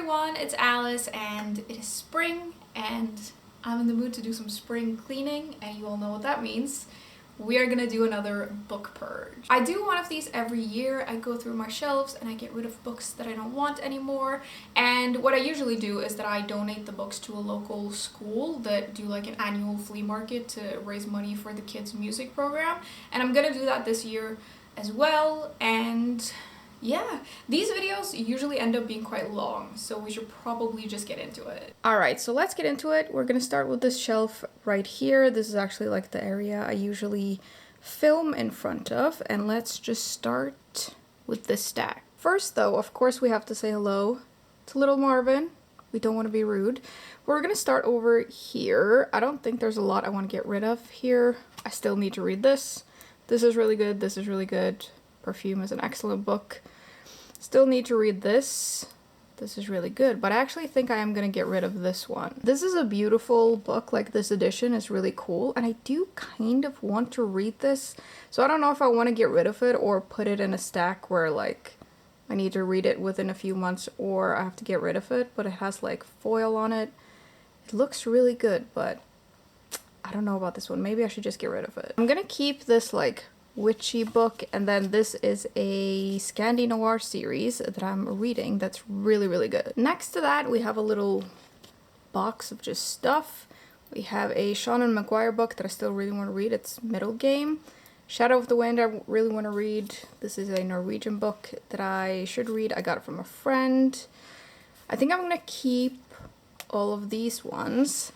everyone, it's Alice and it is spring and I'm in the mood to do some spring cleaning and you all know what that means. We are gonna do another book purge. I do one of these every year. I go through my shelves and I get rid of books that I don't want anymore. And what I usually do is that I donate the books to a local school that do like an annual flea market to raise money for the kids' music program. And I'm gonna do that this year as well. And yeah, these videos usually end up being quite long, so we should probably just get into it. Alright, so let's get into it. We're gonna start with this shelf right here. This is actually like the area I usually film in front of, and let's just start with this stack. First though, of course we have to say hello to little Marvin. We don't want to be rude. We're gonna start over here. I don't think there's a lot I want to get rid of here. I still need to read this. This is really good. This is really good. Perfume is an excellent book. Still need to read this. This is really good, but I actually think I am gonna get rid of this one. This is a beautiful book, like this edition is really cool, and I do kind of want to read this. So I don't know if I want to get rid of it or put it in a stack where like I need to read it within a few months or I have to get rid of it, but it has like foil on it. It looks really good, but I don't know about this one. Maybe I should just get rid of it. I'm gonna keep this like witchy book, and then this is a Scandi Noir series that I'm reading that's really, really good. Next to that, we have a little box of just stuff. We have a Seanan McGuire book that I still really want to read. It's Middle Game. Shadow of the Wind I really want to read. This is a Norwegian book that I should read. I got it from a friend. I think I'm gonna keep all of these ones.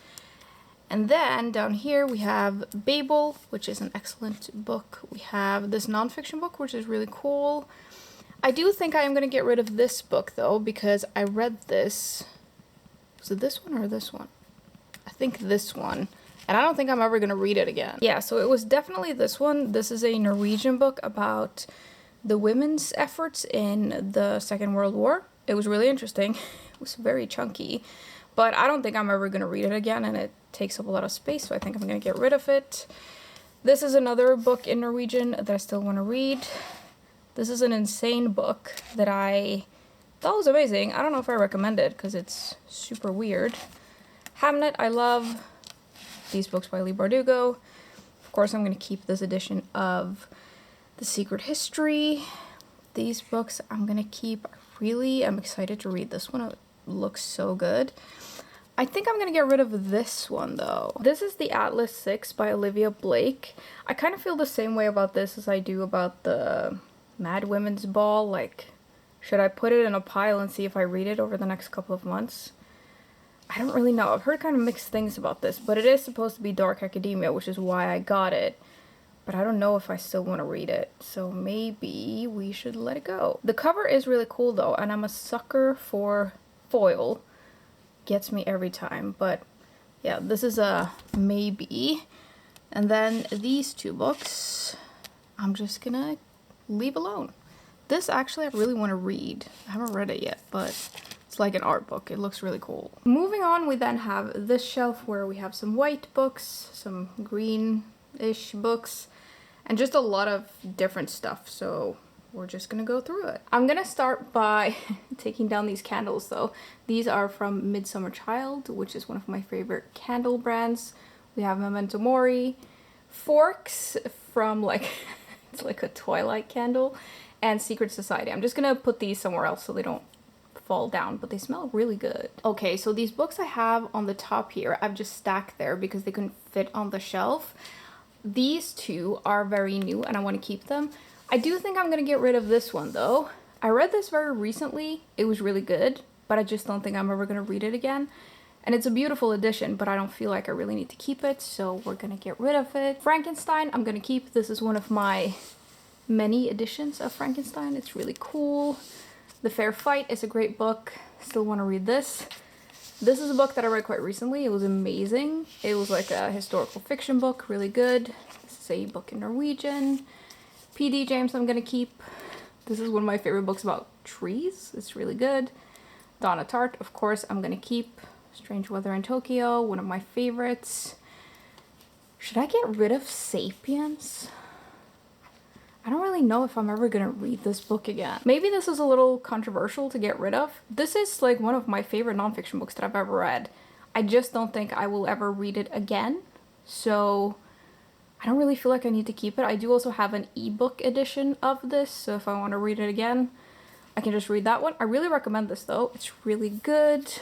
And then down here we have Babel, which is an excellent book. We have this nonfiction book, which is really cool. I do think I am going to get rid of this book though, because I read this. Was it this one or this one? I think this one. And I don't think I'm ever going to read it again. Yeah, so it was definitely this one. This is a Norwegian book about the women's efforts in the Second World War. It was really interesting. It was very chunky. But I don't think I'm ever going to read it again, and it takes up a lot of space, so I think I'm going to get rid of it. This is another book in Norwegian that I still want to read. This is an insane book that I thought was amazing. I don't know if I recommend it, because it's super weird. Hamnet, I love. These books by Leigh Bardugo. Of course, I'm going to keep this edition of The Secret History. These books I'm going to keep. I'm excited to read this one. It looks so good. I think I'm going to get rid of this one though. This is The Atlas 6 by Olivia Blake. I kind of feel the same way about this as I do about the Mad Women's Ball. Like, should I put it in a pile and see if I read it over the next couple of months? I don't really know. I've heard kind of mixed things about this, but it is supposed to be dark academia, which is why I got it. But I don't know if I still want to read it, so maybe we should let it go. The cover is really cool though, and I'm a sucker for foil. Gets me every time, but yeah, this is a maybe. And then these two books I'm just gonna leave alone. This actually I really want to read. I haven't read it yet, but it's like an art book. It looks really cool. Moving on, we then have this shelf where we have some white books, some green-ish books, and just a lot of different stuff, so we're just gonna go through it. I'm gonna start by taking down these candles though. These are from Midsummer Child, which is one of my favorite candle brands. We have Memento Mori, forks from like, it's like a Twilight candle, and Secret Society. I'm just gonna put these somewhere else so they don't fall down, but they smell really good. Okay, so these books I have on the top here, I've just stacked there because they couldn't fit on the shelf. These two are very new and I want to keep them. I do think I'm going to get rid of this one though. I read this very recently. It was really good, but I just don't think I'm ever going to read it again. And it's a beautiful edition, but I don't feel like I really need to keep it, so we're going to get rid of it. Frankenstein, I'm going to keep. This is one of my many editions of Frankenstein. It's really cool. The Fair Fight is a great book. Still want to read this. This is a book that I read quite recently. It was amazing. It was like a historical fiction book, really good. This is a book in Norwegian. P.D. James I'm gonna keep. This is one of my favorite books about trees. It's really good. Donna Tartt, of course, I'm gonna keep. Strange Weather in Tokyo, one of my favorites. Should I get rid of Sapiens? I don't really know if I'm ever gonna read this book again. Maybe this is a little controversial to get rid of. This is like one of my favorite nonfiction books that I've ever read. I just don't think I will ever read it again. So I don't really feel like I need to keep it. I do also have an ebook edition of this, so if I want to read it again, I can just read that one. I really recommend this though. It's really good.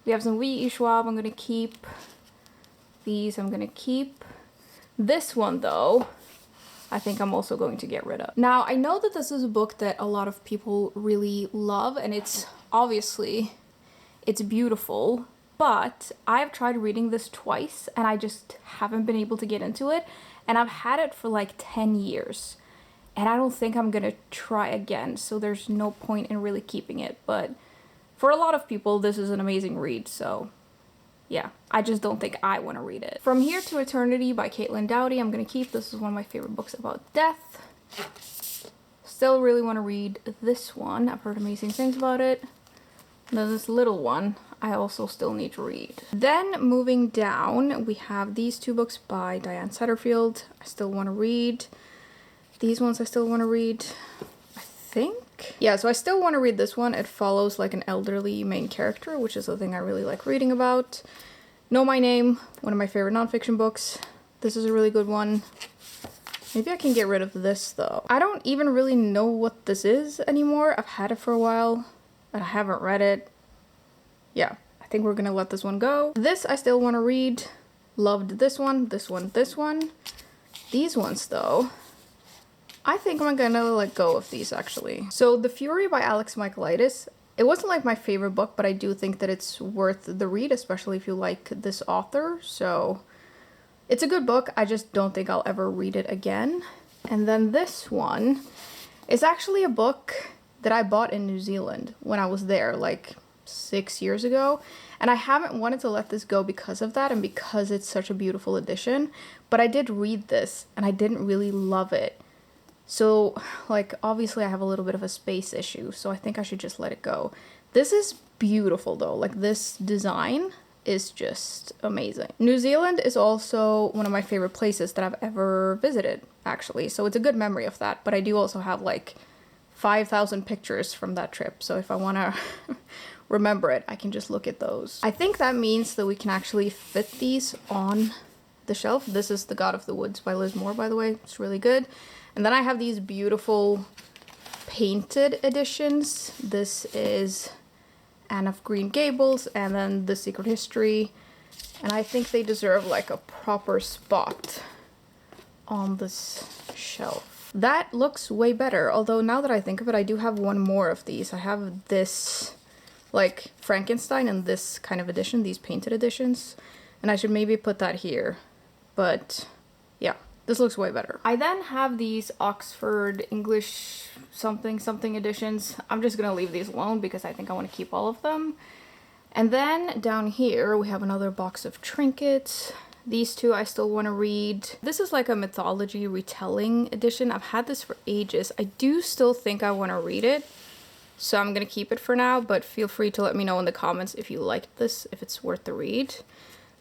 We have some V.E. Schwab I'm gonna keep. These I'm gonna keep. This one though, I think I'm also going to get rid of. Now, I know that this is a book that a lot of people really love, and it's obviously, it's beautiful, but I've tried reading this twice and I just haven't been able to get into it, and I've had it for like 10 years and I don't think I'm gonna try again, so there's no point in really keeping it. But for a lot of people, this is an amazing read, so yeah, I just don't think I want to read it. From Here to Eternity by Caitlin Doughty, I'm gonna keep. This is one of my favorite books about death. Still really want to read this one. I've heard amazing things about it. Now this little one, I also still need to read. Then moving down, we have these two books by Diane Setterfield. I still want to read. These ones I still want to read, I think. Yeah, so I still want to read this one. It follows like an elderly main character, which is the thing I really like reading about. Know My Name, one of my favorite nonfiction books. This is a really good one. Maybe I can get rid of this though. I don't even really know what this is anymore. I've had it for a while, but I haven't read it. Yeah, I think we're gonna let this one go. This I still want to read. Loved this one, this one, this one. These ones though, I think I'm gonna let go of these actually. So The Fury by Alex Michaelides. It wasn't like my favorite book, but I do think that it's worth the read, especially if you like this author. So it's a good book. I just don't think I'll ever read it again. And then this one is actually a book that I bought in New Zealand when I was there like 6 years ago. And I haven't wanted to let this go because of that and because it's such a beautiful edition. But I did read this and I didn't really love it. So, like, obviously I have a little bit of a space issue, so I think I should just let it go. This is beautiful though, like this design is just amazing. New Zealand is also one of my favorite places that I've ever visited, actually, so it's a good memory of that, but I do also have like 5,000 pictures from that trip, so if I want to remember it, I can just look at those. I think that means that we can actually fit these on the shelf. This is The God of the Woods by Liz Moore, by the way. It's really good. And then I have these beautiful painted editions. This is Anne of Green Gables and then The Secret History. And I think they deserve like a proper spot on this shelf. That looks way better. Although now that I think of it, I do have one more of these. I have this like Frankenstein and this kind of edition, these painted editions. And I should maybe put that here. But yeah. This looks way better. I then have these Oxford English something editions. I'm just gonna leave these alone because I think I want to keep all of them. And then down here we have another box of trinkets. These two I still want to read. This is like a mythology retelling edition. I've had this for ages. I do still think I want to read it, so I'm gonna keep it for now, but feel free to let me know in the comments if you liked this, if it's worth the read.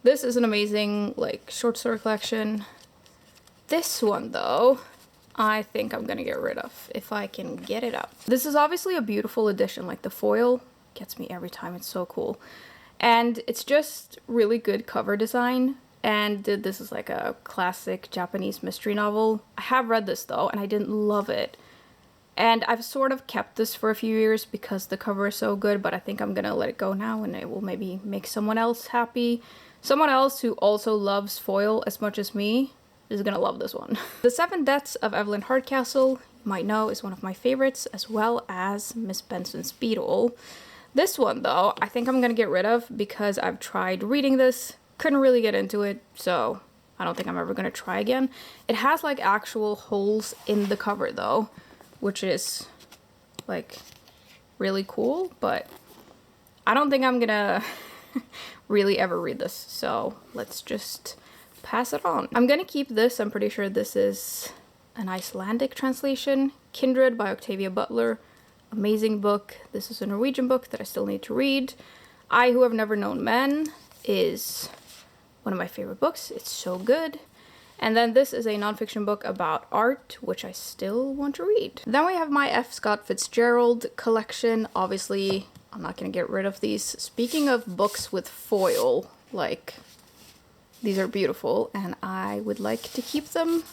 This is an amazing like short story collection. This one though, I think I'm gonna get rid of if I can get it out. This is obviously a beautiful edition, like the foil gets me every time, it's so cool. And it's just really good cover design, and this is like a classic Japanese mystery novel. I have read this though and I didn't love it. And I've sort of kept this for a few years because the cover is so good, but I think I'm gonna let it go now and it will maybe make someone else happy. Someone else who also loves foil as much as me is gonna love this one. The Seven Deaths of Evelyn Hardcastle, you might know, is one of my favorites, as well as Miss Benson's Beetle. This one though, I think I'm gonna get rid of because I've tried reading this, couldn't really get into it, so I don't think I'm ever gonna try again. It has like actual holes in the cover though, which is like really cool, but I don't think I'm gonna really ever read this, so let's just pass it on. I'm gonna keep this. I'm pretty sure this is an Icelandic translation. Kindred by Octavia Butler. Amazing book. This is a Norwegian book that I still need to read. I Who Have Never Known Men is one of my favorite books. It's so good. And then this is a nonfiction book about art, which I still want to read. Then we have my F. Scott Fitzgerald collection. Obviously, I'm not gonna get rid of these. Speaking of books with foil, like, these are beautiful and I would like to keep them.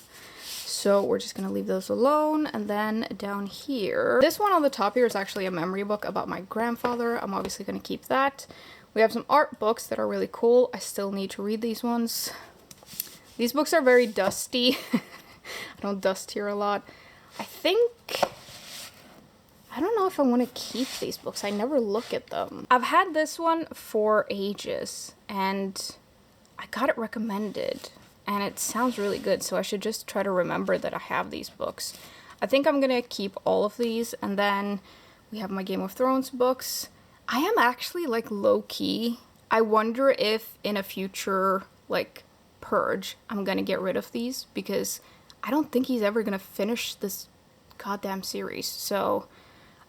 So we're just gonna leave those alone. And then down here, this one on the top here is actually a memory book about my grandfather. I'm obviously gonna keep that. We have some art books that are really cool. I still need to read these ones. These books are very dusty. I don't dust here a lot. I don't know if I want to keep these books. I never look at them. I've had this one for ages and I got it recommended and it sounds really good. So I should just try to remember that I have these books. I think I'm going to keep all of these. And then we have my Game of Thrones books. I am actually like low key. I wonder if in a future, like, Purge, I'm gonna get rid of these because I don't think he's ever gonna finish this goddamn series. So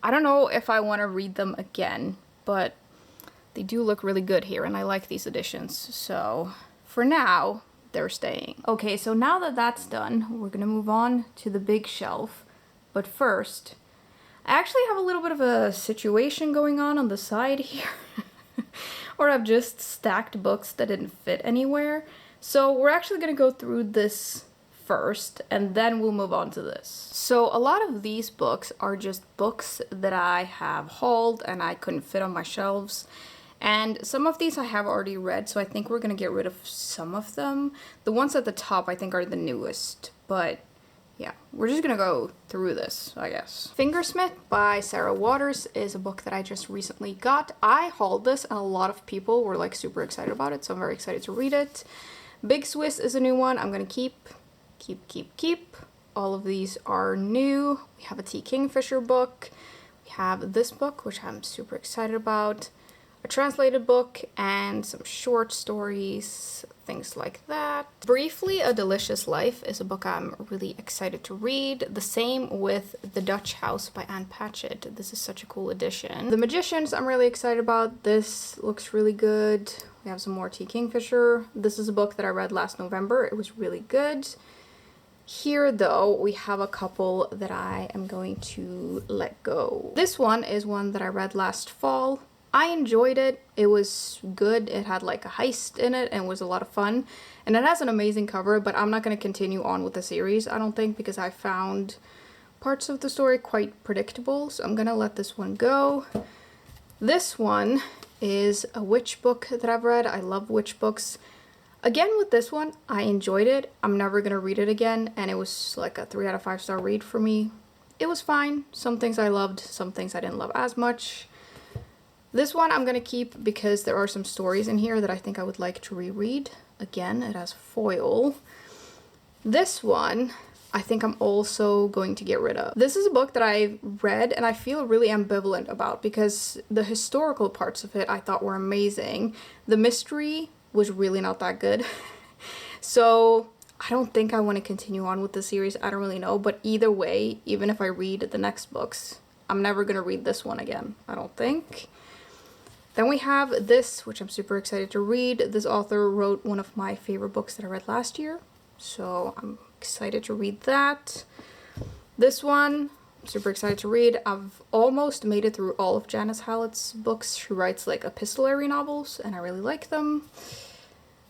I don't know if I want to read them again, but they do look really good here and I like these editions. So for now, they're staying. Okay, so now that that's done, we're gonna move on to the big shelf. But first, I actually have a little bit of a situation going on the side here where I've just stacked books that didn't fit anywhere. So we're actually going to go through this first and then we'll move on to this. So a lot of these books are just books that I have hauled and I couldn't fit on my shelves. And some of these I have already read, so I think we're going to get rid of some of them. The ones at the top I think are the newest, but yeah, we're just gonna go through this, I guess. Fingersmith by Sarah Waters is a book that I just recently got. I hauled this and a lot of people were like super excited about it, so I'm very excited to read it. Big Swiss is a new one. I'm gonna keep. All of these are new. We have a T. Kingfisher book. We have this book, which I'm super excited about. A translated book and some short stories, things like that. Briefly, A Delicious Life is a book I'm really excited to read. The same with The Dutch House by Anne Patchett. This is such a cool edition. The Magicians I'm really excited about. This looks really good. We have some more T. Kingfisher. This is a book that I read last November. It was really good. Here, though, we have a couple that I am going to let go. This one is one that I read last fall. I enjoyed it. It was good. It had like a heist in it and was a lot of fun. And it has an amazing cover, but I'm not going to continue on with the series, I don't think, because I found parts of the story quite predictable. So I'm going to let this one go. This one is a witch book that I've read. I love witch books. Again, with this one, I enjoyed it. I'm never going to read it again. And it was like a 3 out of 5 star read for me. It was fine. Some things I loved, some things I didn't love as much. This one I'm going to keep because there are some stories in here that I think I would like to reread. Again, it has foil. This one I think I'm also going to get rid of. This is a book that I read and I feel really ambivalent about because the historical parts of it I thought were amazing. The mystery was really not that good. So I don't think I want to continue on with the series. I don't really know. But either way, even if I read the next books, I'm never going to read this one again, I don't think. Then we have this, which I'm super excited to read. This author wrote one of my favorite books that I read last year. So I'm excited to read that. This one, I'm super excited to read. I've almost made it through all of Janice Hallett's books. She writes like epistolary novels and I really like them.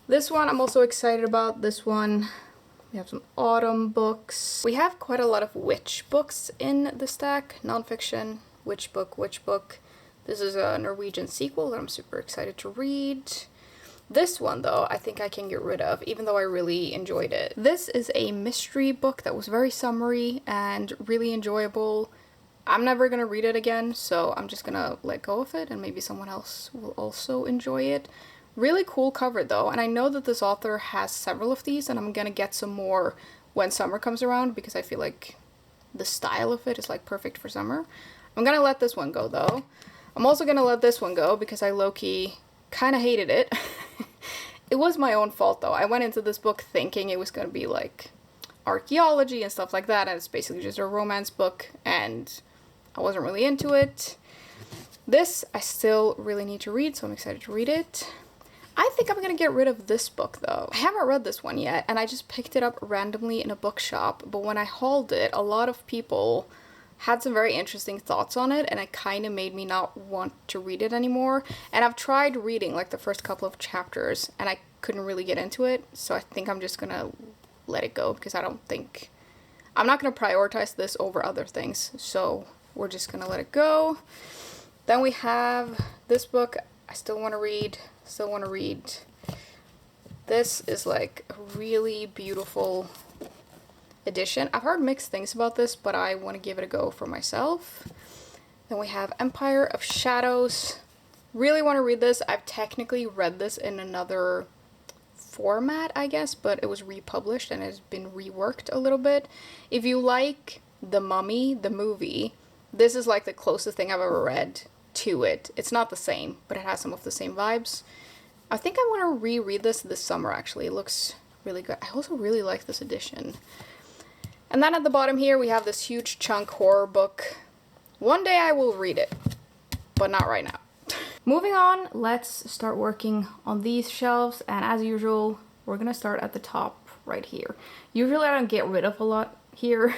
This one I'm also excited about. This one, we have some autumn books. We have quite a lot of witch books in the stack. Nonfiction, witch book. This is a Norwegian sequel that I'm super excited to read. This one, though, I think I can get rid of, even though I really enjoyed it. This is a mystery book that was very summery and really enjoyable. I'm never going to read it again, so I'm just going to let go of it, and maybe someone else will also enjoy it. Really cool cover, though, and I know that this author has several of these, and I'm going to get some more when summer comes around, because I feel like the style of it is, like, perfect for summer. I'm going to let this one go, though. I'm also going to let this one go because I low-key kind of hated it. It was my own fault, though. I went into this book thinking it was going to be, like, archaeology and stuff like that, and it's basically just a romance book, and I wasn't really into it. This I still really need to read, so I'm excited to read it. I think I'm gonna get rid of this book though. I haven't read this one yet, and I just picked it up randomly in a bookshop, but when I hauled it, a lot of people had some very interesting thoughts on it, and it kind of made me not want to read it anymore. And I've tried reading like the first couple of chapters, and I couldn't really get into it, so I think I'm just gonna let it go, because I'm not gonna prioritize this over other things, so we're just gonna let it go. Then we have this book I still want to read. This is like a really beautiful edition. I've heard mixed things about this, but I want to give it a go for myself. Then we have Empire of Shadows. Really want to read this. I've technically read this in another format, I guess, but it was republished and has been reworked a little bit. If you like The Mummy, the movie, this is like the closest thing I've ever read to it. It's not the same, but it has some of the same vibes. I think I want to reread this summer, actually. It looks really good. I also really like this edition. And then at the bottom here, we have this huge chunk horror book. One day I will read it, but not right now. Moving on, let's start working on these shelves, and as usual, we're gonna start at the top right here. Usually I don't get rid of a lot here.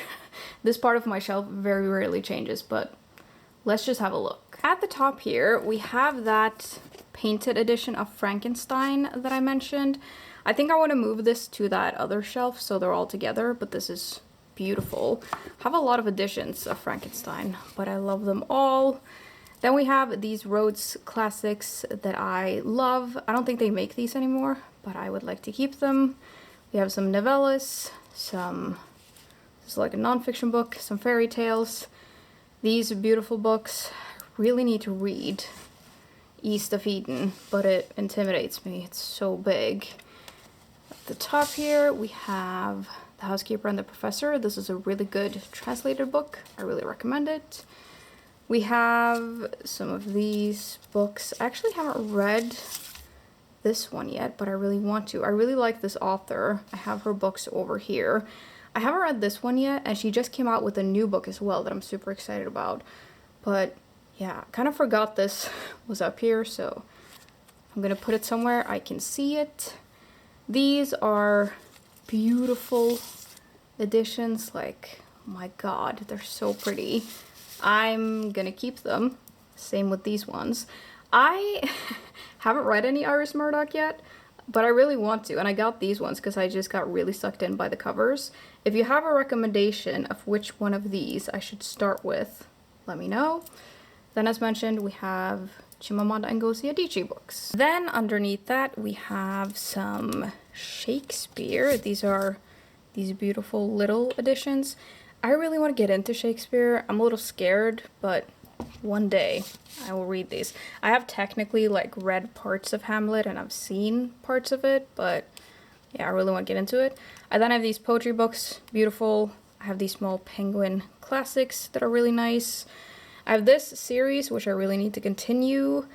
This part of my shelf very rarely changes, but let's just have a look. At the top here, we have that painted edition of Frankenstein that I mentioned. I think I want to move this to that other shelf so they're all together, but this is beautiful. I have a lot of editions of Frankenstein, but I love them all. Then we have these Rhodes classics that I love. I don't think they make these anymore, but I would like to keep them. We have some novellas, this is like a non-fiction book, some fairy tales. These are beautiful books. Really need to read East of Eden, but it intimidates me. It's so big. At the top here, we have The Housekeeper and the Professor. This is a really good translated book. I really recommend it. We have some of these books. I actually haven't read this one yet, but I really want to. I really like this author. I have her books over here. I haven't read this one yet, and she just came out with a new book as well that I'm super excited about. But yeah, kind of forgot this was up here, so I'm gonna put it somewhere I can see it. These are beautiful editions. Like, oh my god, they're so pretty. I'm gonna keep them. Same with these ones. I haven't read any Iris Murdoch yet, but I really want to, and I got these ones because I just got really sucked in by the covers. If you have a recommendation of which one of these I should start with, let me know. Then, as mentioned, we have Chimamanda Ngozi Adichie books. Then underneath that, we have some Shakespeare. These are these beautiful little editions. I really want to get into Shakespeare. I'm a little scared, but one day I will read these. I have technically like read parts of Hamlet and I've seen parts of it, but yeah, I really want to get into it. I then have these poetry books, beautiful. I have these small penguin classics that are really nice. I have this series, which I really need to continue.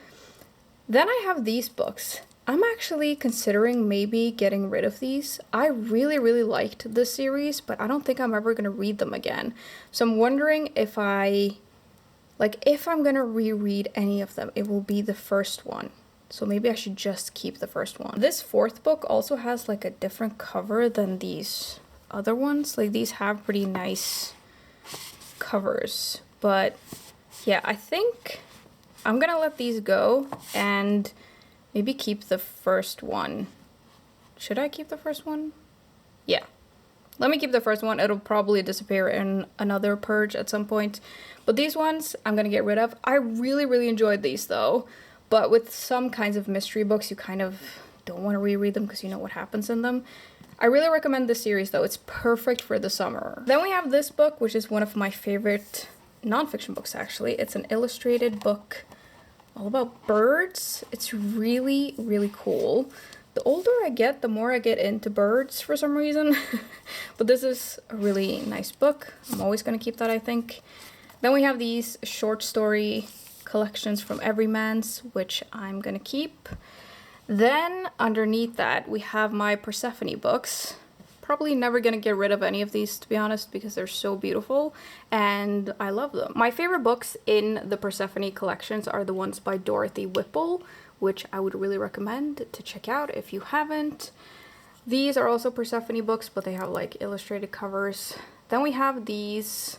Then I have these books. I'm actually considering maybe getting rid of these. I really, really liked this series, but I don't think I'm ever going to read them again. So I'm wondering if I'm going to reread any of them, it will be the first one. So maybe I should just keep the first one. This fourth book also has like a different cover than these other ones. Like, these have pretty nice covers, but yeah, I think I'm gonna let these go and maybe keep the first one. Should I keep the first one? Yeah. Let me keep the first one. It'll probably disappear in another purge at some point. But these ones I'm gonna get rid of. I really, really enjoyed these though. But with some kinds of mystery books, you kind of don't want to reread them because you know what happens in them. I really recommend this series though. It's perfect for the summer. Then we have this book, which is one of my favorite nonfiction books actually. It's an illustrated book all about birds. It's really, really cool. The older I get, the more I get into birds for some reason. But this is a really nice book. I'm always going to keep that, I think. Then we have these short story collections from Everyman's, which I'm going to keep. Then underneath that, we have my Persephone books. Probably never gonna get rid of any of these, to be honest, because they're so beautiful and I love them. My favorite books in the Persephone collections are the ones by Dorothy Whipple, which I would really recommend to check out if you haven't. These are also Persephone books, but they have like illustrated covers. Then we have these,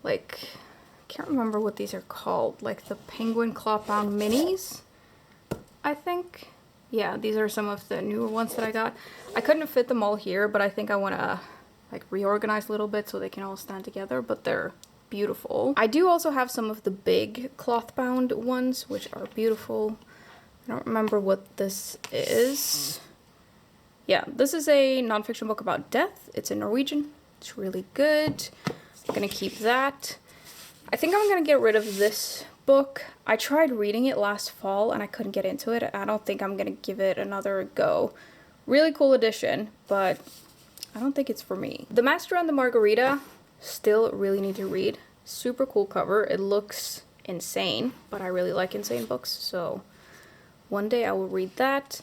like, I can't remember what these are called, like the Penguin Clothbound Minis, I think. Yeah, these are some of the newer ones that I got. I couldn't fit them all here, but I think I want to like reorganize a little bit so they can all stand together, but they're beautiful. I do also have some of the big cloth-bound ones, which are beautiful. I don't remember what this is. Yeah, this is a nonfiction book about death. It's in Norwegian. It's really good. I'm gonna keep that. I think I'm gonna get rid of this book. I tried reading it last fall and I couldn't get into it. I don't think I'm gonna give it another go. Really cool edition, but I don't think it's for me. The Master and the Margarita, still really need to read. Super cool cover. It looks insane, but I really like insane books, so one day I will read that.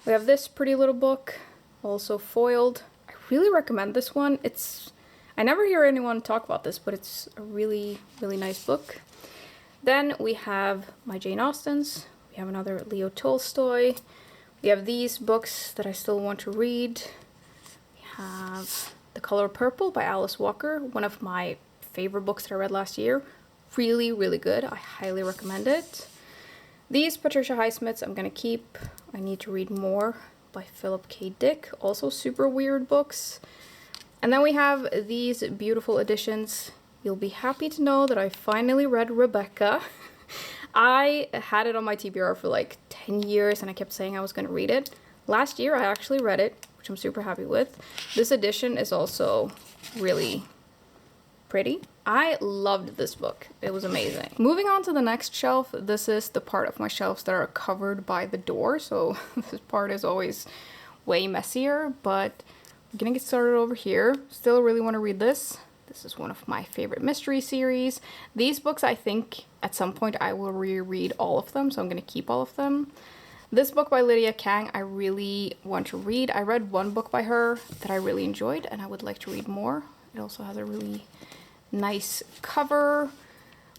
We have this pretty little book, also foiled. I really recommend this one. I never hear anyone talk about this, but it's a really, really nice book. Then we have my Jane Austens. We have another Leo Tolstoy. We have these books that I still want to read. We have The Color Purple by Alice Walker, one of my favorite books that I read last year. Really, really good. I highly recommend it. These Patricia Highsmiths I'm gonna keep. I Need to Read More by Philip K. Dick. Also super weird books. And then we have these beautiful editions. You'll be happy to know that I finally read Rebecca. I had it on my TBR for like 10 years and I kept saying I was going to read it. Last year I actually read it, which I'm super happy with. This edition is also really pretty. I loved this book. It was amazing. Moving on to the next shelf, this is the part of my shelves that are covered by the door, so this part is always way messier, but we're gonna get started over here. Still really want to read this. This is one of my favorite mystery series. These books, I think at some point I will reread all of them, so I'm gonna keep all of them. This book by Lydia Kang, I really want to read. I read one book by her that I really enjoyed and I would like to read more. It also has a really nice cover.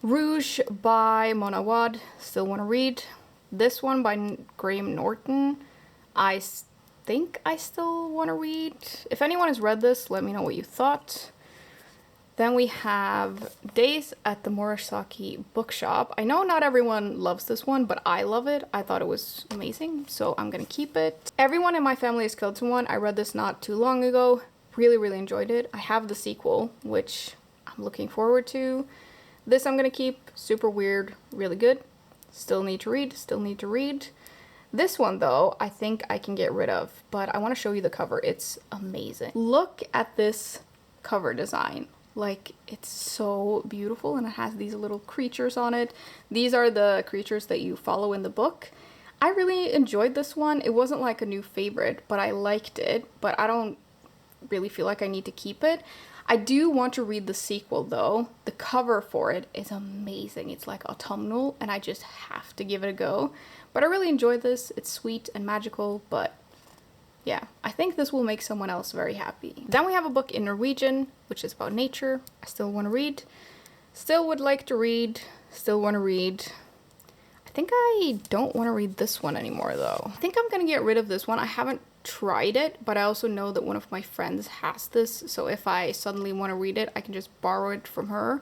Rouge by Mona Wad, still want to read. This one by Graham Norton, I think I still want to read. If anyone has read this, let me know what you thought. Then we have Days at the Murasaki Bookshop. I know not everyone loves this one, but I love it. I thought it was amazing, so I'm gonna keep it. Everyone in My Family Has Killed Someone. I read this not too long ago. Really, really enjoyed it. I have the sequel, which I'm looking forward to. This I'm gonna keep. Super weird, really good. Still need to read, still need to read. This one though, I think I can get rid of, but I want to show you the cover. It's amazing. Look at this cover design. Like, it's so beautiful and it has these little creatures on it. These are the creatures that you follow in the book. I really enjoyed this one. It wasn't like a new favorite, but I liked it, but I don't really feel like I need to keep it. I do want to read the sequel though. The cover for it is amazing. It's like autumnal and I just have to give it a go. But I really enjoyed this. It's sweet and magical, but yeah, I think this will make someone else very happy. Then we have a book in Norwegian, which is about nature. I still want to read. Still would like to read. Still want to read. I think I don't want to read this one anymore though. I think I'm gonna get rid of this one. I haven't tried it, but I also know that one of my friends has this, so if I suddenly want to read it, I can just borrow it from her.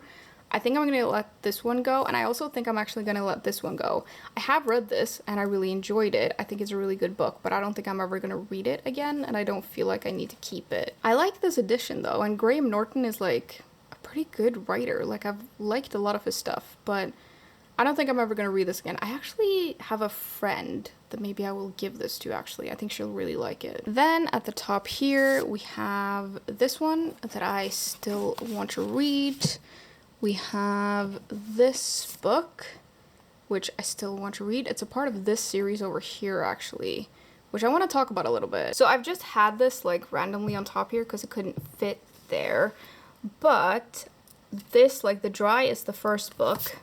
I think I'm gonna let this one go, and I also think I'm actually gonna let this one go. I have read this and I really enjoyed it. I think it's a really good book, but I don't think I'm ever gonna read it again, and I don't feel like I need to keep it. I like this edition though, and Graham Norton is like a pretty good writer. Like, I've liked a lot of his stuff, but I don't think I'm ever gonna read this again. I actually have a friend that maybe I will give this to, actually. I think she'll really like it. Then at the top here, we have this one that I still want to read. We have this book, which I still want to read. It's a part of this series over here, actually, which I want to talk about a little bit. So I've just had this like randomly on top here because it couldn't fit there. But this, like, The Dry is the first book.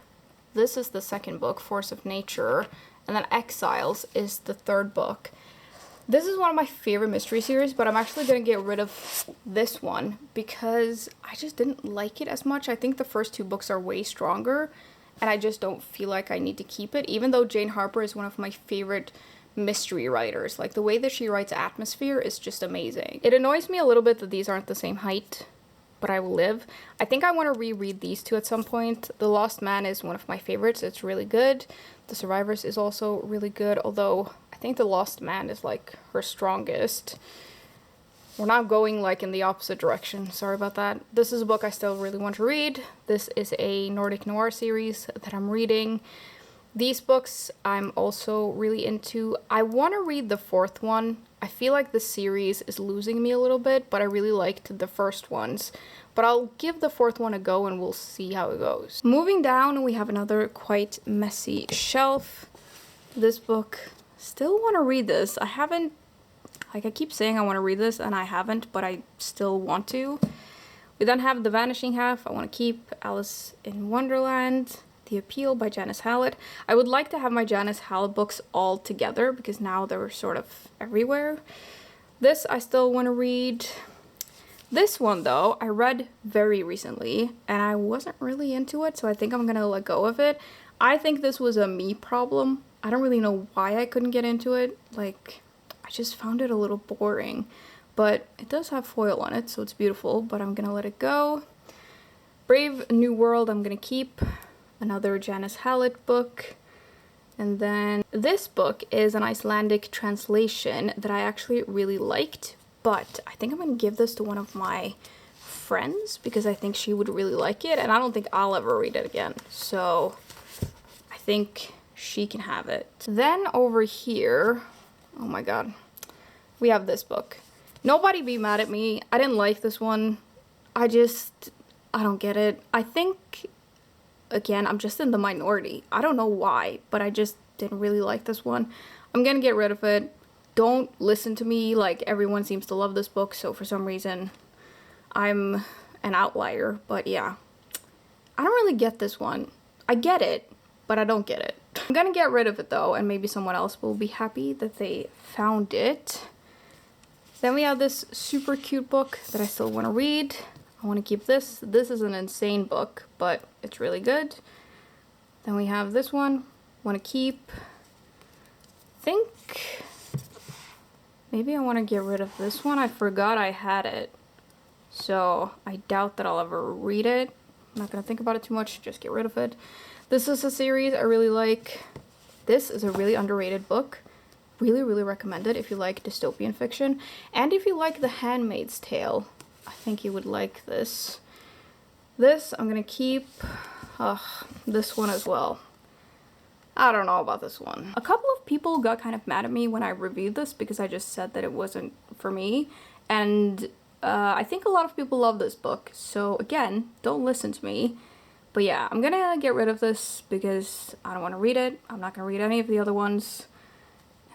This is the second book, Force of Nature. And then Exiles is the third book. This is one of my favorite mystery series, but I'm actually going to get rid of this one because I just didn't like it as much. I think the first two books are way stronger, and I just don't feel like I need to keep it, even though Jane Harper is one of my favorite mystery writers. Like, the way that she writes atmosphere is just amazing. It annoys me a little bit that these aren't the same height, but I will live. I think I want to reread these two at some point. The Lost Man is one of my favorites. It's really good. The Survivors is also really good, although I think The Lost Man is like her strongest. We're now going like in the opposite direction. Sorry about that. This is a book I still really want to read. This is a Nordic noir series that I'm reading. These books I'm also really into. I want to read the fourth one. I feel like the series is losing me a little bit, but I really liked the first ones. But I'll give the fourth one a go and we'll see how it goes. Moving down, we have another quite messy shelf. This book, still want to read this. I haven't, like I keep saying I want to read this and I haven't, but I still want to. We then have The Vanishing Half. I want to keep Alice in Wonderland. The Appeal by Janice Hallett. I would like to have my Janice Hallett books all together because now they're sort of everywhere. This I still want to read. This one though, I read very recently and I wasn't really into it, so I think I'm gonna let go of it. I think this was a me problem. I don't really know why I couldn't get into it. Like, I just found it a little boring. But it does have foil on it, so it's beautiful, but I'm gonna let it go. Brave New World I'm gonna keep. Another Janice Hallett book. And then this book is an Icelandic translation that I actually really liked, but I think I'm going to give this to one of my friends because I think she would really like it, and I don't think I'll ever read it again. So I think she can have it. Then over here, oh my god, we have this book. Nobody be mad at me. I didn't like this one. I don't get it. I think, again, I'm just in the minority. I don't know why, but I just didn't really like this one. I'm gonna get rid of it. Don't listen to me, like everyone seems to love this book, so for some reason I'm an outlier, but yeah. I don't really get this one. I get it, but I don't get it. I'm gonna get rid of it though, and maybe someone else will be happy that they found it. Then we have this super cute book that I still want to read. I want to keep this. This is an insane book, but it's really good. Then we have this one. Want to keep. Think maybe I want to get rid of this one. I forgot I had it, so I doubt that I'll ever read it. I'm not gonna think about it too much. Just get rid of it. This is a series I really like. This is a really underrated book. Really, really recommend it if you like dystopian fiction, and if you like The Handmaid's Tale. I think you would like this. This I'm gonna keep. This one as well. I don't know about this one. A couple of people got kind of mad at me when I reviewed this because I just said that it wasn't for me. And I think a lot of people love this book. So again, don't listen to me. But yeah, I'm gonna get rid of this because I don't want to read it. I'm not gonna read any of the other ones.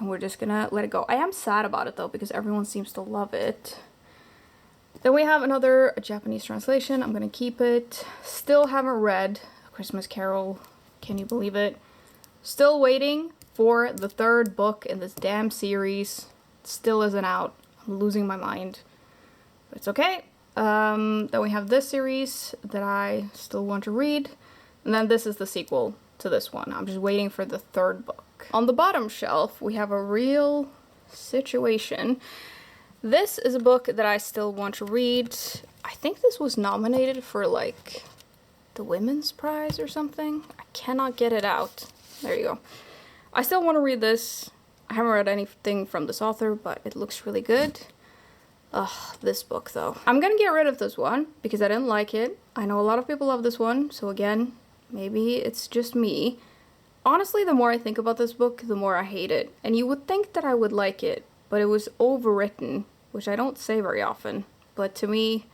And we're just gonna let it go. I am sad about it though because everyone seems to love it. Then we have another Japanese translation. I'm gonna keep it. Still haven't read A Christmas Carol. Can you believe it? Still waiting for the third book in this damn series. It still isn't out. I'm losing my mind. But it's okay. Then we have this series that I still want to read. And then this is the sequel to this one. I'm just waiting for the third book. On the bottom shelf, we have a real situation. This is a book that I still want to read. I think this was nominated for like the Women's Prize or something. I cannot get it out. There you go. I still want to read this. I haven't read anything from this author, but it looks really good. Ugh, this book though. I'm gonna get rid of this one because I didn't like it. I know a lot of people love this one, so again, maybe it's just me. Honestly, the more I think about this book, the more I hate it. And you would think that I would like it, but it was overwritten, which I don't say very often. But to me,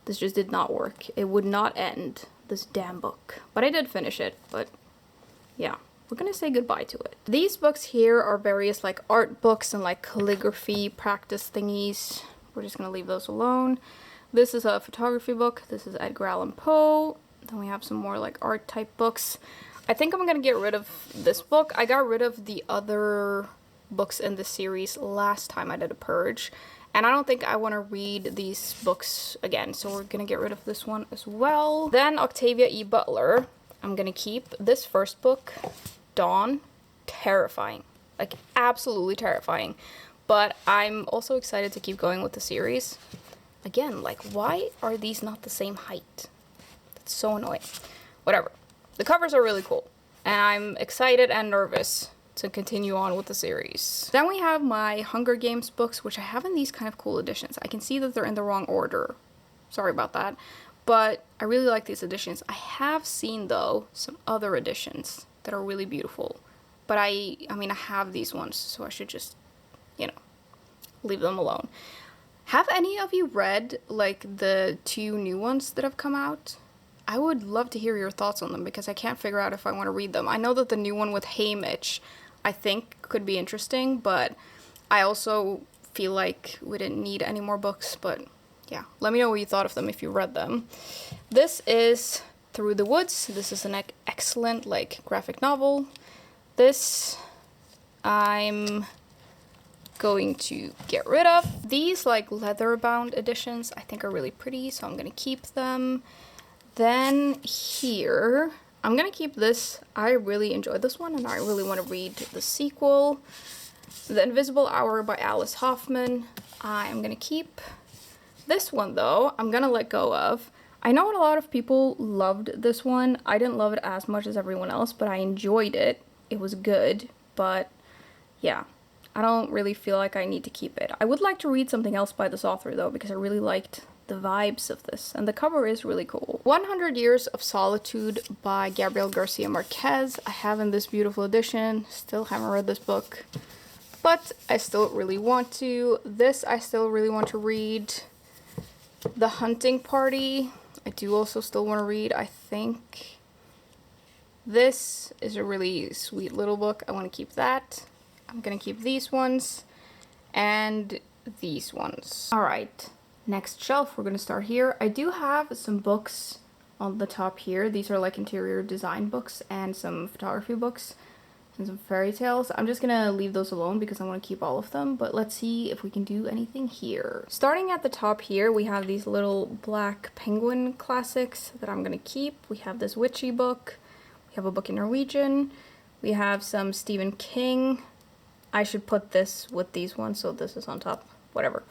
this just did not work. It would not end, this damn book. But I did finish it, but yeah. We're gonna say goodbye to it. These books here are various like art books and like calligraphy practice thingies. We're just gonna leave those alone. This is a photography book. This is Edgar Allan Poe. Then we have some more like art type books. I think I'm gonna get rid of this book. I got rid of the other books in the series last time I did a purge, and I don't think I want to read these books again, so we're gonna get rid of this one as well. Then Octavia E. Butler, I'm gonna keep. This first book, Dawn, terrifying, like absolutely terrifying, but I'm also excited to keep going with the series. Again, like, why are these not the same height? That's so annoying. Whatever. The covers are really cool, and I'm excited and nervous to continue on with the series. Then we have my Hunger Games books, which I have in these kind of cool editions. I can see that they're in the wrong order. Sorry about that. But I really like these editions. I have seen, though, some other editions that are really beautiful. But I mean, I have these ones, so I should just, you know, leave them alone. Have any of you read, like, the 2 new ones that have come out? I would love to hear your thoughts on them, because I can't figure out if I want to read them. I know that the new one with Haymitch, I think, could be interesting, but I also feel like we didn't need any more books, but yeah. Let me know what you thought of them if you read them. This is Through the Woods. This is an excellent, like, graphic novel. This I'm going to get rid of. These, like, leather-bound editions I think are really pretty, so I'm gonna keep them. Then here, I'm gonna keep this. I really enjoyed this one, and I really want to read the sequel. The Invisible Hour by Alice Hoffman, I'm gonna keep. This one, though, I'm gonna let go of. I know a lot of people loved this one. I didn't love it as much as everyone else, but I enjoyed it. It was good, but yeah. I don't really feel like I need to keep it. I would like to read something else by this author, though, because I really liked the vibes of this, and the cover is really cool. 100 Years of Solitude by Gabriel Garcia Marquez. I have in this beautiful edition. Still haven't read this book, but I still really want to. This I still really want to read. The Hunting Party, I do also still want to read, I think. This is a really sweet little book. I want to keep that. I'm gonna keep these ones and these ones. All right, next shelf, we're gonna start here. I do have some books on the top here. These are like interior design books and some photography books and some fairy tales. I'm just gonna leave those alone because I want to keep all of them, but let's see if we can do anything here. Starting at the top here, we have these little black penguin classics that I'm gonna keep. We have this witchy book. We have a book in Norwegian. We have some Stephen King. I should put this with these ones, so this is on top. Whatever.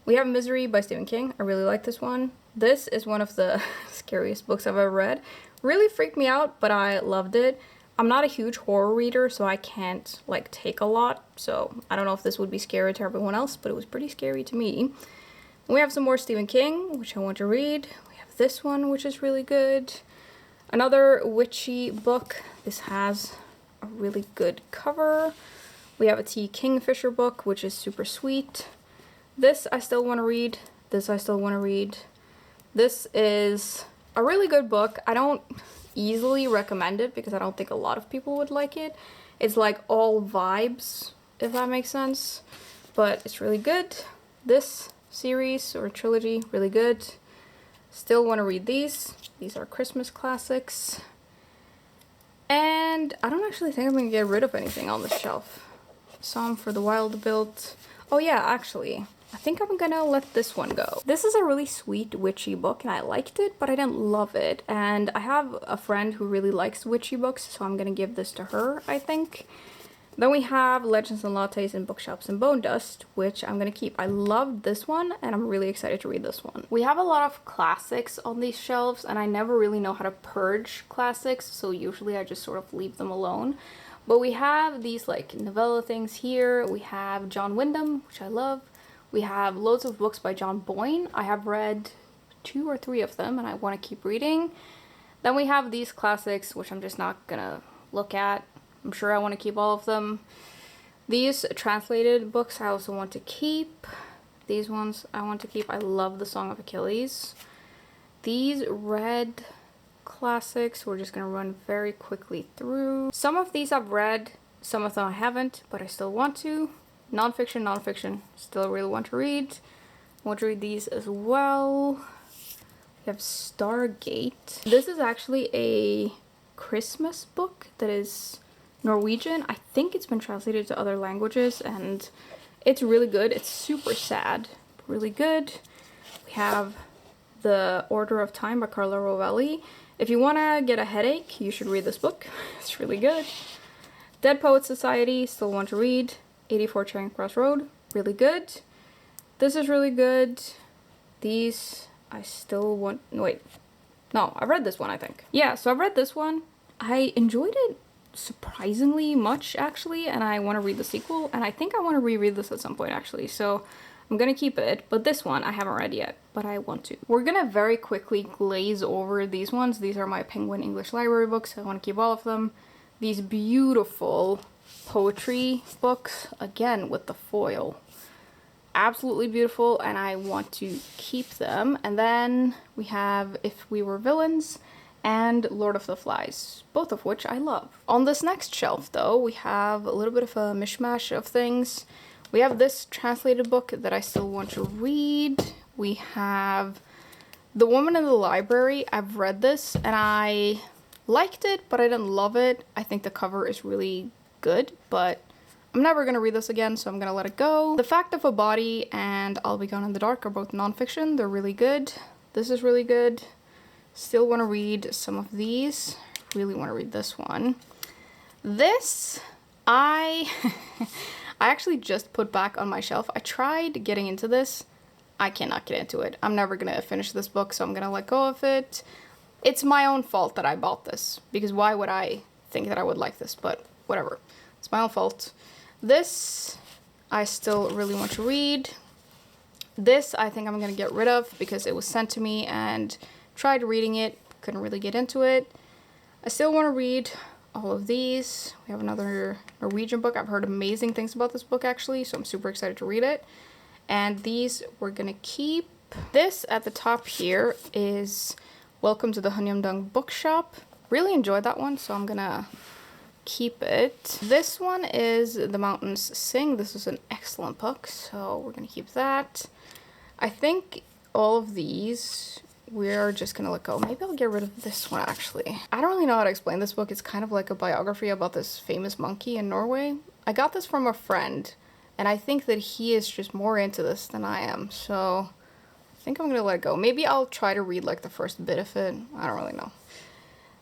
We have Misery by Stephen King. I really like this one. This is one of the scariest books I've ever read. Really freaked me out, but I loved it. I'm not a huge horror reader, so I can't, like, take a lot. So I don't know if this would be scary to everyone else, but it was pretty scary to me. We have some more Stephen King, which I want to read. We have this one, which is really good. Another witchy book. This has a really good cover. We have a T. Kingfisher book, which is super sweet. This I still want to read. This I still want to read. This is a really good book. I don't easily recommend it because I don't think a lot of people would like it. It's like all vibes, if that makes sense. But it's really good. This series or trilogy, really good. Still want to read these. These are Christmas classics. And I don't actually think I'm going to get rid of anything on this shelf. Psalm for the Wild Built. Oh yeah, actually, I think I'm gonna let this one go. This is a really sweet witchy book, and I liked it, but I didn't love it. And I have a friend who really likes witchy books, so I'm gonna give this to her, I think. Then we have Legends and Lattes in Bookshops and Bone Dust, which I'm gonna keep. I loved this one, and I'm really excited to read this one. We have a lot of classics on these shelves, and I never really know how to purge classics, so usually I just sort of leave them alone. But we have these, like, novella things here. We have John Wyndham, which I love. We have loads of books by John Boyne. I have read 2 or 3 of them, and I want to keep reading. Then we have these classics, which I'm just not gonna look at. I'm sure I want to keep all of them. These translated books I also want to keep. These ones I want to keep. I love The Song of Achilles. These red classics we're just gonna run very quickly through. Some of these I've read, some of them I haven't, but I still want to. Nonfiction, still really want to read. I want to read these as well. We have Stargate. This is actually a Christmas book that is Norwegian. I think it's been translated to other languages, and it's really good. It's super sad, but really good. We have The Order of Time by Carlo Rovelli. If you want to get a headache, you should read this book. It's really good. Dead Poets Society, still want to read. 84 Charing Cross Road, really good. This is really good. These, I still want, wait. No, I read this one, I think. Yeah, so I read this one. I enjoyed it surprisingly much, actually, and I want to read the sequel, and I think I want to reread this at some point, actually, so I'm gonna keep it. But this one I haven't read yet, but I want to. We're gonna very quickly glaze over these ones. These are my Penguin English Library books. I want to keep all of them. These beautiful poetry books, again with the foil. Absolutely beautiful, and I want to keep them. And then we have If We Were Villains and Lord of the Flies, both of which I love. On this next shelf, though, we have a little bit of a mishmash of things. We have this translated book that I still want to read. We have The Woman in the Library. I've read this, and I liked it, but I didn't love it. I think the cover is really good, but I'm never going to read this again, so I'm going to let it go. The Fact of a Body and I'll Be Gone in the Dark are both nonfiction. They're really good. This is really good. Still want to read some of these. Really want to read this one. This, I actually just put back on my shelf. I tried getting into this. I cannot get into it. I'm never going to finish this book, so I'm going to let go of it. It's my own fault that I bought this, because why would I think that I would like this? But whatever. It's my own fault. This, I still really want to read. This, I think I'm going to get rid of because it was sent to me and tried reading it. Couldn't really get into it. I still want to read all of these. We have another Norwegian book. I've heard amazing things about this book, actually, so I'm super excited to read it. And these we're going to keep. This at the top here is Welcome to the Hunyamdung Bookshop. Really enjoyed that one, so I'm going to keep it. This one is The Mountains Sing. This is an excellent book, so we're going to keep that. I think all of these we're just gonna let go. Maybe I'll get rid of this one, actually. I don't really know how to explain this book. It's kind of like a biography about this famous monkey in Norway. I got this from a friend, and I think that he is just more into this than I am, so I think I'm gonna let it go. Maybe I'll try to read like the first bit of it. I don't really know.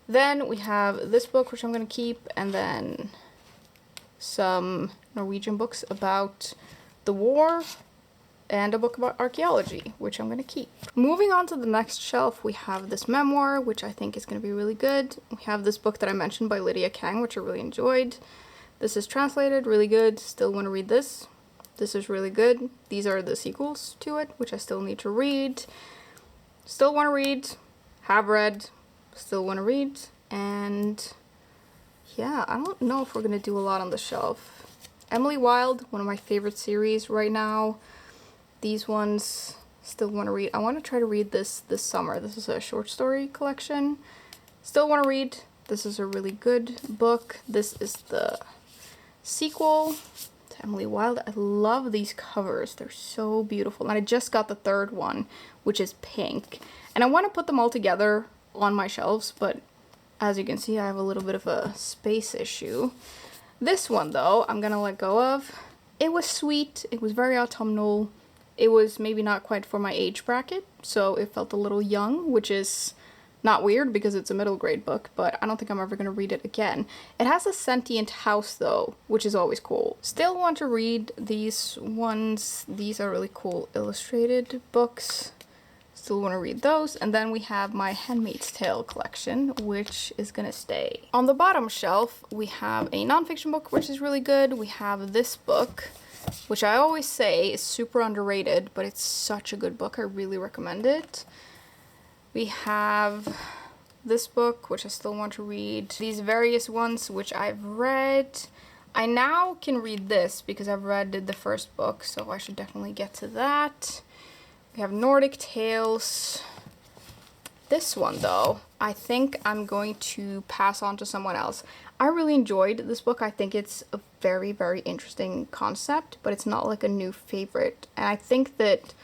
Then we have this book, which I'm gonna keep, and then some Norwegian books about the war, and a book about archaeology, which I'm going to keep. Moving on to the next shelf, we have this memoir, which I think is going to be really good. We have this book that I mentioned by Lydia Kang, which I really enjoyed. This is translated, really good. Still want to read this. This is really good. These are the sequels to it, which I still need to read. Still want to read. Have read. Still want to read. And yeah, I don't know if we're going to do a lot on the shelf. Emily Wilde, one of my favorite series right now. These ones, still want to read. I want to try to read this summer. This is a short story collection. Still want to read. This is a really good book. This is the sequel to Emily Wilde. I love these covers. They're so beautiful. And I just got the third one, which is pink. And I want to put them all together on my shelves, but as you can see, I have a little bit of a space issue. This one, though, I'm going to let go of. It was sweet. It was very autumnal. It was maybe not quite for my age bracket, so it felt a little young, which is not weird because it's a middle grade book, but I don't think I'm ever going to read it again. It has a sentient house, though, which is always cool. Still want to read these ones. These are really cool illustrated books. Still want to read those. And then we have my Handmaid's Tale collection, which is going to stay. On the bottom shelf, we have a nonfiction book, which is really good. We have this book, which I always say is super underrated, but it's such a good book. I really recommend it. We have this book, which I still want to read. These various ones, which I've read. I now can read this because I've read the first book, so I should definitely get to that. We have Nordic Tales. This one, though, I think I'm going to pass on to someone else. I really enjoyed this book. I think it's a very, very interesting concept, but it's not like a new favorite. And I think that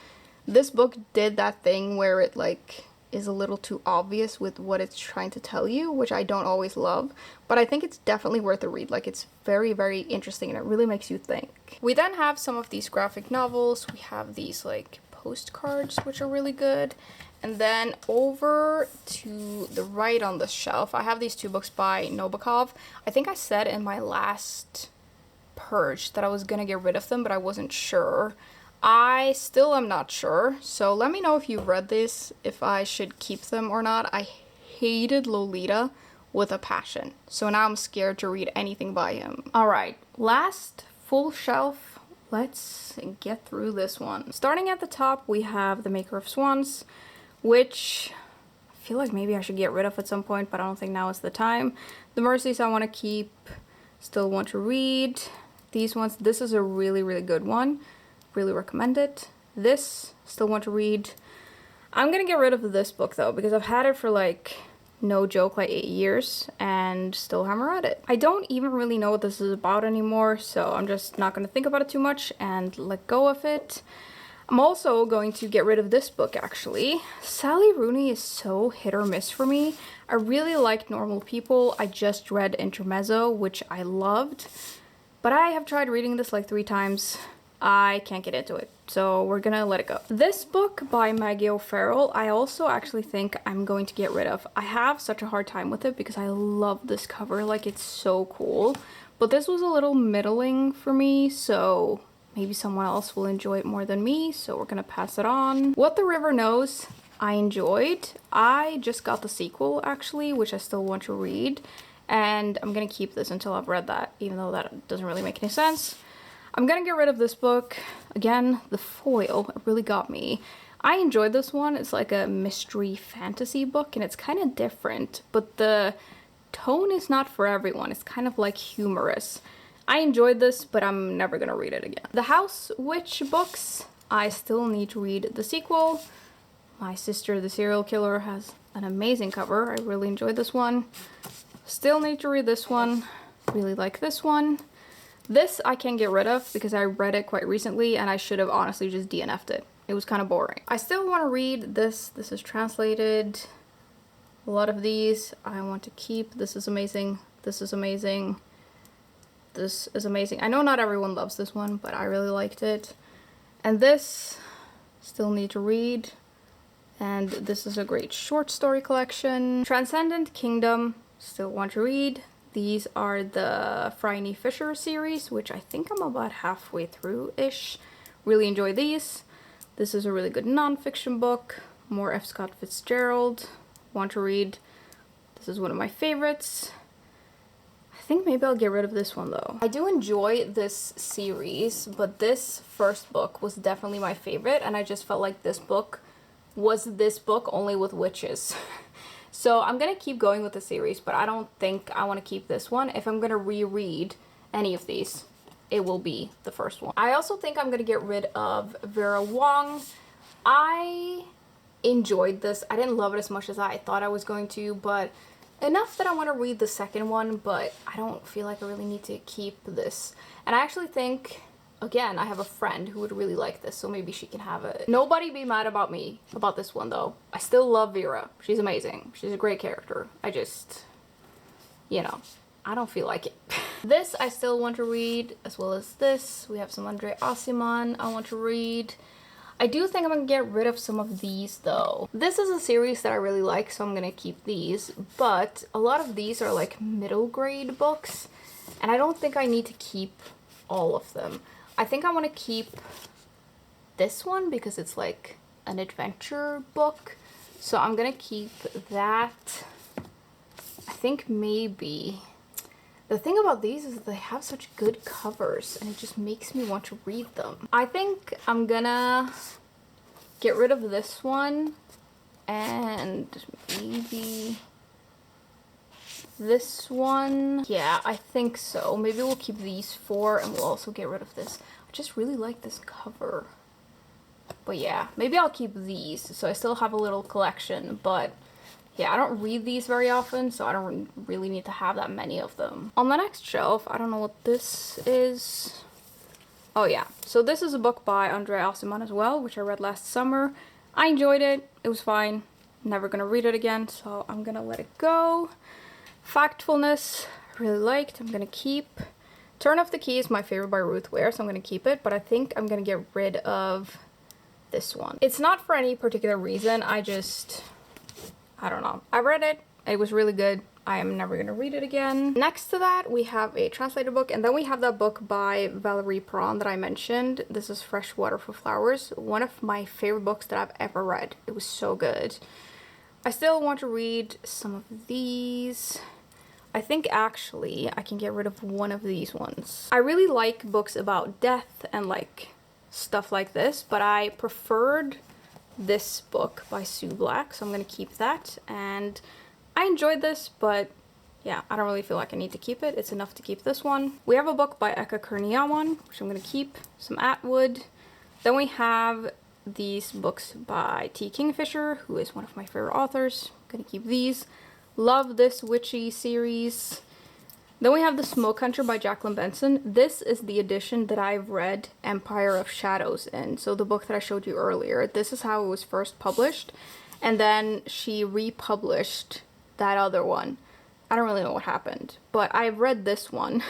this book did that thing where it like is a little too obvious with what it's trying to tell you, which I don't always love, but I think it's definitely worth a read. Like, it's very, very interesting and it really makes you think. We then have some of these graphic novels. We have these like postcards, which are really good. And then over to the right on the shelf, I have these 2 books by Nabokov. I think I said in my last Purge that I was gonna get rid of them, but I wasn't sure. I still am not sure, so let me know if you've read this, if I should keep them or not. I hated Lolita with a passion, so now I'm scared to read anything by him. Alright, last full shelf. Let's get through this one. Starting at the top, we have The Maker of Swans, which I feel like maybe I should get rid of at some point, but I don't think now is the time. The Mercies I want to keep, still want to read. These ones, this is a really, really good one. Really recommend it. This, still want to read. I'm gonna get rid of this book though, because I've had it for like, no joke, like 8 years and still haven't read it. I don't even really know what this is about anymore, so I'm just not gonna think about it too much and let go of it. I'm also going to get rid of this book actually. Sally Rooney is so hit or miss for me. I really liked Normal People. I just read Intermezzo, which I loved, but I have tried reading this like 3 times. I can't get into it, so we're gonna let it go. This book by Maggie O'Farrell, I also actually think I'm going to get rid of. I have such a hard time with it because I love this cover, like it's so cool. But this was a little middling for me, so maybe someone else will enjoy it more than me, so we're gonna pass it on. What the River Knows, I enjoyed. I just got the sequel actually, which I still want to read, and I'm gonna keep this until I've read that, even though that doesn't really make any sense. I'm gonna get rid of this book. Again, the foil, it really got me. I enjoyed this one. It's like a mystery fantasy book and it's kind of different, but the tone is not for everyone. It's kind of like humorous. I enjoyed this, but I'm never gonna read it again. The House Witch books, I still need to read the sequel. My Sister the Serial Killer has an amazing cover. I really enjoyed this one. Still need to read this one. Really like this one. This I can get rid of because I read it quite recently and I should have honestly just DNF'd it. It was kind of boring. I still want to read this. This is translated. A lot of these I want to keep. This is amazing. This is amazing. This is amazing. I know not everyone loves this one, but I really liked it. And this, still need to read. And this is a great short story collection. Transcendent Kingdom, still want to read. These are the Phryne Fisher series, which I think I'm about halfway through-ish. Really enjoy these. This is a really good non-fiction book. More F. Scott Fitzgerald. Want to read. This is one of my favorites. I think maybe I'll get rid of this one though. I do enjoy this series, but this first book was definitely my favorite, and I just felt like this book was this book only with witches. So I'm gonna keep going with the series, but I don't think I want to keep this one. If I'm gonna reread any of these, it will be the first one. I also think I'm gonna get rid of Vera Wong. I enjoyed this. I didn't love it as much as I thought I was going to, but enough that I want to read the second one, but I don't feel like I really need to keep this. And I actually think, again, I have a friend who would really like this, so maybe she can have it. Nobody be mad about me about this one though. I still love Vera. She's amazing. She's a great character. I just, you know, I don't feel like it. This I still want to read, as well as this. We have some Andre Aciman I want to read. I do think I'm gonna get rid of some of these though. This is a series that I really like, so I'm gonna keep these, but a lot of these are like middle grade books, and I don't think I need to keep all of them. I think I want to keep this one because it's like an adventure book, so I'm gonna keep that. I think maybe the thing about these is that they have such good covers and it just makes me want to read them. I think I'm gonna get rid of this one and maybe this one. Yeah, I think so. Maybe we'll keep these 4 and we'll also get rid of this. I just really like this cover. But yeah, maybe I'll keep these. So I still have a little collection, but yeah, I don't read these very often, so I don't really need to have that many of them. On the next shelf, I don't know what this is. Oh yeah, so this is a book by Andre Aciman as well, which I read last summer. I enjoyed it. It was fine. Never gonna read it again, so I'm gonna let it go. Factfulness, I really liked. I'm gonna keep. Turn Off the Key is my favorite by Ruth Ware, so I'm gonna keep it, but I think I'm gonna get rid of this one. It's not for any particular reason, I don't know. I read it, it was really good. I am never gonna read it again. Next to that, we have a translated book, and then we have that book by Valerie Perron that I mentioned. This is Fresh Water for Flowers, one of my favorite books that I've ever read. It was so good. I still want to read some of these. I think actually I can get rid of one of these ones. I really like books about death and like stuff like this, but I preferred this book by Sue Black, so I'm gonna keep that. And I enjoyed this, but yeah, I don't really feel like I need to keep it. It's enough to keep this one. We have a book by Eka Kurniawan, which I'm gonna keep. Some Atwood. Then we have these books by T. Kingfisher, who is one of my favorite authors. I'm gonna keep these. Love this witchy series. Then we have The Smoke Hunter by Jacqueline Benson. This is the edition that I've read Empire of Shadows in. So the book that I showed you earlier. This is how it was first published. And then she republished that other one. I don't really know what happened, but I've read this one.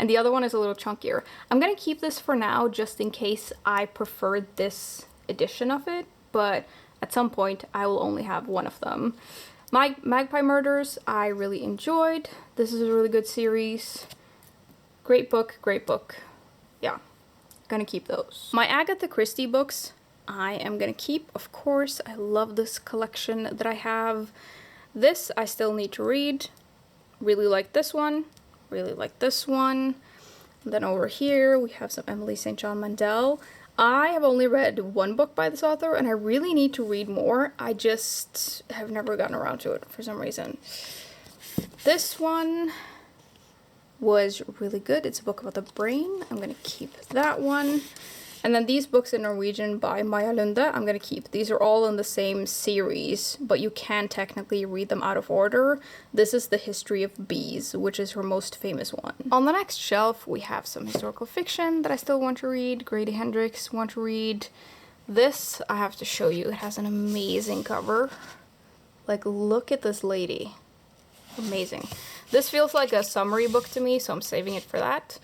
And the other one is a little chunkier. I'm gonna keep this for now just in case I prefer this edition of it. But at some point I will only have one of them. Magpie Murders, I really enjoyed. This is a really good series. Great book, great book. Yeah, gonna keep those. My Agatha Christie books, I am gonna keep, of course. I love this collection that I have. This I still need to read. Really like this one. Really like this one. And then over here we have some Emily St. John Mandel. I have only read one book by this author, and I really need to read more. I just have never gotten around to it for some reason. This one was really good. It's a book about the brain. I'm going to keep that one. And then these books in Norwegian by Maja Lunde, I'm going to keep. These are all in the same series, but you can technically read them out of order. This is The History of Bees, which is her most famous one. On the next shelf, we have some historical fiction that I still want to read. Grady Hendrix want to read. This, I have to show you. It has an amazing cover. Like, look at this lady. Amazing. This feels like a summary book to me, so I'm saving it for that.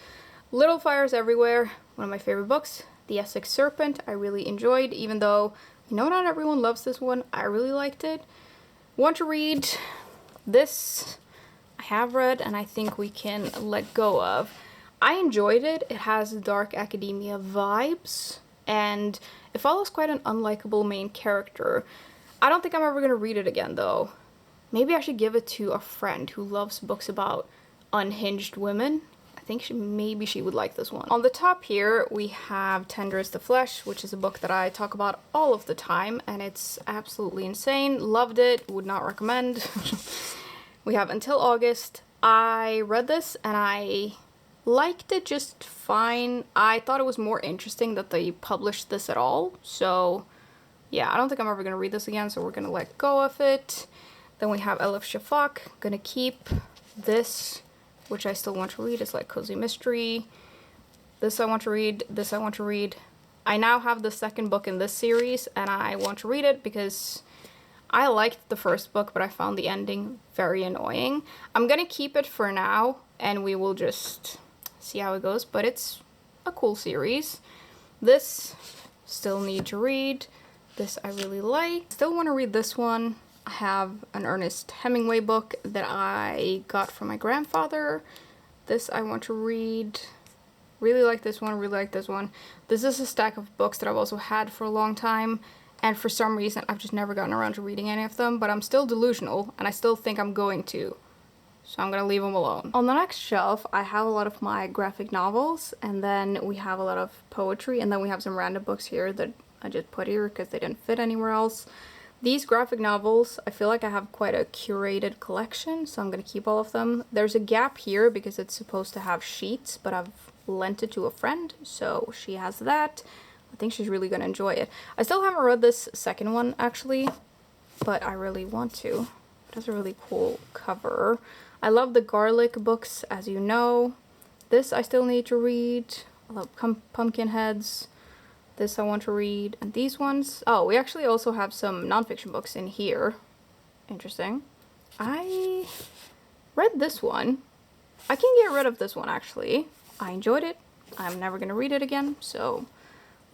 Little Fires Everywhere, one of my favorite books. The Essex Serpent, I really enjoyed, even though I know not everyone loves this one. I really liked it. Want to read this, I have read, and I think we can let go of. I enjoyed it. It has dark academia vibes, and it follows quite an unlikable main character. I don't think I'm ever going to read it again, though. Maybe I should give it to a friend who loves books about unhinged women. I think maybe she would like this one. On the top here, we have Tender is the Flesh, which is a book that I talk about all of the time, and it's absolutely insane. Loved it, would not recommend. We have Until August. I read this, and I liked it just fine. I thought it was more interesting that they published this at all, so yeah, I don't think I'm ever going to read this again, so we're going to let go of it. Then we have Elif Shafak. Gonna keep this, which I still want to read. It's like cozy mystery. This I want to read. This I want to read. I now have the second book in this series, and I want to read it because I liked the first book, but I found the ending very annoying. I'm gonna keep it for now, and we will just see how it goes, but it's a cool series. This, still need to read. This I really like. Still want to read this one. I have an Ernest Hemingway book that I got from my grandfather. This I want to read. Really like this one, really like this one. This is a stack of books that I've also had for a long time, and for some reason I've just never gotten around to reading any of them, but I'm still delusional, and I still think I'm going to. So I'm gonna leave them alone. On the next shelf, I have a lot of my graphic novels, and then we have a lot of poetry, and then we have some random books here that I just put here because they didn't fit anywhere else. These graphic novels, I feel like I have quite a curated collection, so I'm gonna keep all of them. There's a gap here because it's supposed to have sheets, but I've lent it to a friend, so she has that. I think she's really gonna enjoy it. I still haven't read this second one, actually, but I really want to. It has a really cool cover. I love the garlic books, as you know. This I still need to read. I love Pumpkinheads. This I want to read, and these ones. Oh, we actually also have some nonfiction books in here. Interesting. I read this one. I can get rid of this one, actually. I enjoyed it. I'm never gonna read it again, so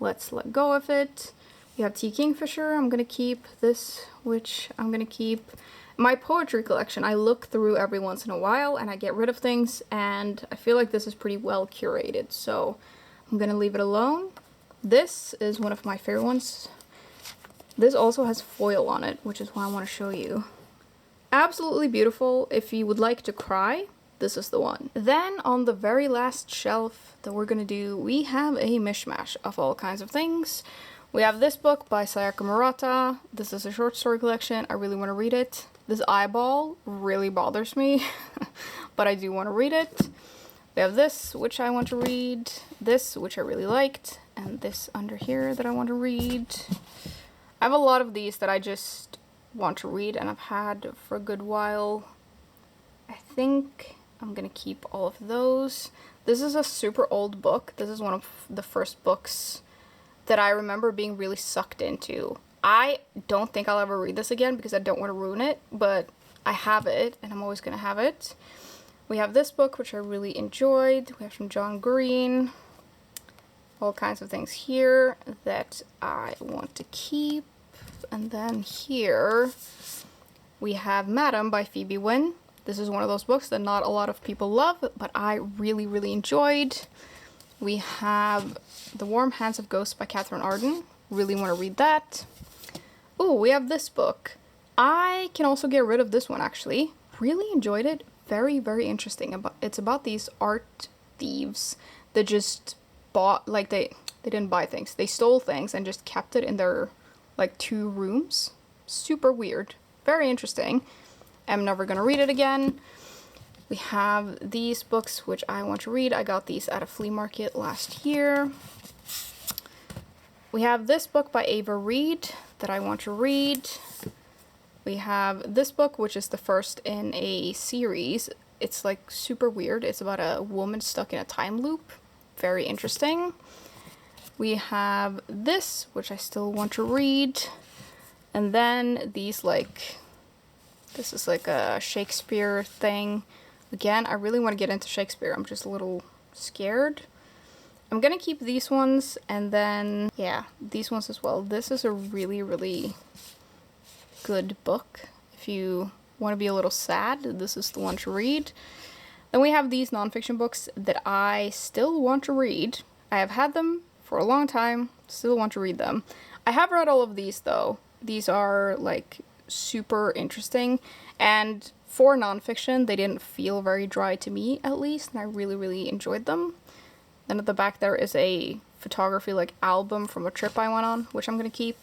let's let go of it. We have T. Kingfisher. I'm gonna keep this, which I'm gonna keep. My poetry collection, I look through every once in a while, and I get rid of things, and I feel like this is pretty well curated, so I'm gonna leave it alone. This is one of my favorite ones. This also has foil on it, which is why I want to show you. Absolutely beautiful. If you would like to cry, this is the one. Then on the very last shelf that we're gonna do, we have a mishmash of all kinds of things. We have this book by Sayaka Murata. This is a short story collection. I really want to read it. This eyeball really bothers me, but I do want to read it. We have this, which I want to read, this, which I really liked, and this under here that I want to read. I have a lot of these that I just want to read and I've had for a good while. I think I'm gonna keep all of those. This is a super old book. This is one of the first books that I remember being really sucked into. I don't think I'll ever read this again because I don't want to ruin it, but I have it and I'm always gonna have it. We have this book, which I really enjoyed. We have from John Green. All kinds of things here that I want to keep. And then here we have Madam by Phoebe Wynne. This is one of those books that not a lot of people love, but I really, really enjoyed. We have The Warm Hands of Ghosts by Catherine Arden. Really want to read that. Oh, we have this book. I can also get rid of this one, actually. Really enjoyed it. Very, very interesting. It's about these art thieves that just bought, like, they didn't buy things. They stole things and just kept it in their, like, 2 rooms. Super weird. Very interesting. I'm never gonna read it again. We have these books, which I want to read. I got these at a flea market last year. We have this book by Ava Reed that I want to read. We have this book, which is the first in a series. It's like super weird. It's about a woman stuck in a time loop. Very interesting. We have this, which I still want to read. And then these, like, this is like a Shakespeare thing. Again, I really want to get into Shakespeare. I'm just a little scared. I'm gonna keep these ones, and then, yeah, these ones as well. This is a really, really good book. If you want to be a little sad, this is the one to read. Then we have these nonfiction books that I still want to read. I have had them for a long time, still want to read them. I have read all of these, though. These are, like, super interesting, and for nonfiction, they didn't feel very dry to me, at least, and I really, really enjoyed them. Then at the back there is a photography, like, album from a trip I went on, which I'm gonna keep.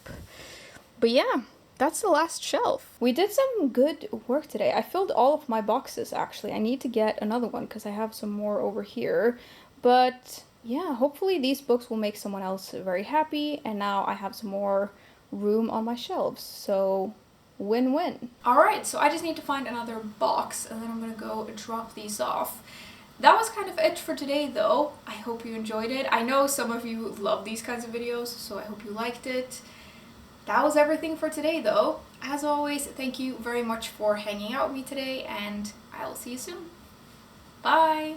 But yeah, that's the last shelf. We did some good work today. I filled all of my boxes, actually. I need to get another one because I have some more over here. But yeah, hopefully these books will make someone else very happy, and now I have some more room on my shelves. So win-win. Alright, so I just need to find another box, and then I'm gonna go drop these off. That was kind of it for today, though. I hope you enjoyed it. I know some of you love these kinds of videos, so I hope you liked it. That was everything for today, though. As always, thank you very much for hanging out with me today, and I'll see you soon. Bye!